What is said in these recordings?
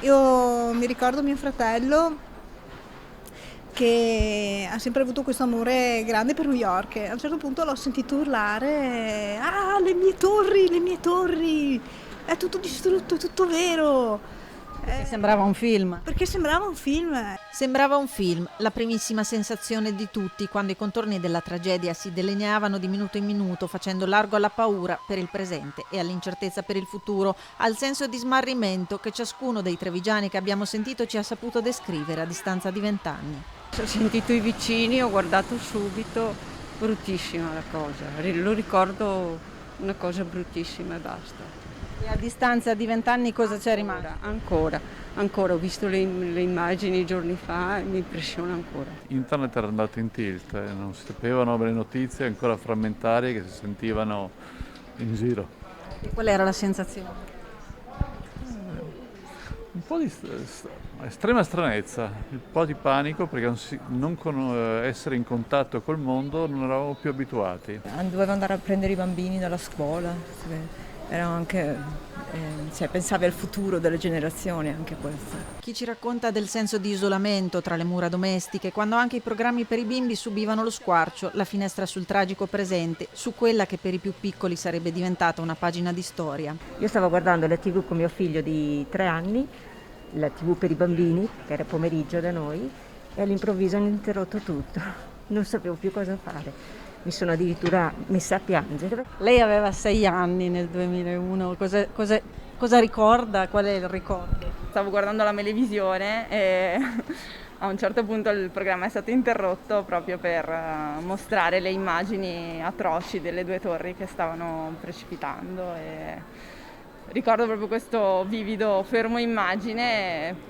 Io mi ricordo mio fratello che ha sempre avuto questo amore grande per New York. A un certo punto l'ho sentito urlare: "Ah, le mie torri! È tutto distrutto, è tutto vero!" Perché sembrava un film. Perché sembrava un film. Sembrava un film, la primissima sensazione di tutti quando i contorni della tragedia si delineavano di minuto in minuto, facendo largo alla paura per il presente e all'incertezza per il futuro, al senso di smarrimento che ciascuno dei trevigiani che abbiamo sentito ci ha saputo descrivere a distanza di 20 anni. Ho sentito i vicini, ho guardato subito, bruttissima la cosa, lo ricordo una cosa bruttissima e basta. E a distanza di 20 anni cosa c'è rimasto? Ancora, ho visto le immagini giorni fa e mi impressiona ancora. Internet era andato in tilt, non si sapevano le notizie ancora frammentarie che si sentivano in giro. E qual era la sensazione? Un po' di estrema stranezza, un po' di panico perché essere in contatto col mondo non eravamo più abituati. Dovevo andare a prendere i bambini dalla scuola, era anche, pensavi al futuro delle generazioni, anche questo. Chi ci racconta del senso di isolamento tra le mura domestiche, quando anche i programmi per i bimbi subivano lo squarcio, la finestra sul tragico presente, su quella che per i più piccoli sarebbe diventata una pagina di storia. Io stavo guardando la TV con mio figlio di 3 anni, la TV per i bambini, che era pomeriggio da noi, e all'improvviso hanno interrotto tutto. Non sapevo più cosa fare. Mi sono addirittura messa a piangere. Lei aveva 6 anni nel 2001, cosa ricorda? Qual è il ricordo? Stavo guardando la televisione e a un certo punto il programma è stato interrotto proprio per mostrare le immagini atroci delle 2 torri che stavano precipitando e ricordo proprio questo vivido fermo immagine,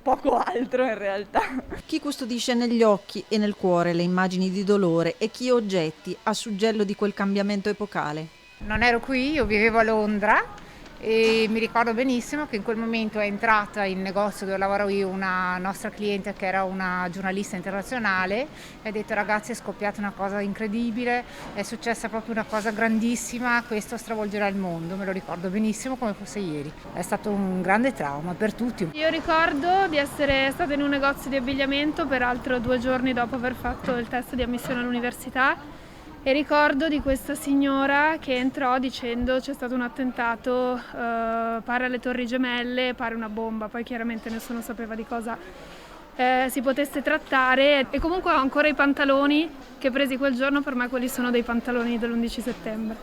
poco altro in realtà. Chi custodisce negli occhi e nel cuore le immagini di dolore e chi oggetti a suggello di quel cambiamento epocale? Non ero qui, io vivevo a Londra e mi ricordo benissimo che in quel momento è entrata in negozio dove lavoro io una nostra cliente che era una giornalista internazionale e ha detto: ragazzi, è scoppiata una cosa incredibile, è successa proprio una cosa grandissima, questo stravolgerà il mondo. Me lo ricordo benissimo come fosse ieri, è stato un grande trauma per tutti. Io ricordo di essere stata in un negozio di abbigliamento, peraltro 2 giorni dopo aver fatto il test di ammissione all'università, e ricordo di questa signora che entrò dicendo: c'è stato un attentato, pare alle Torri Gemelle, pare una bomba. Poi chiaramente nessuno sapeva di cosa si potesse trattare, e comunque ho ancora i pantaloni che presi quel giorno, per me quelli sono dei pantaloni dell'11 settembre.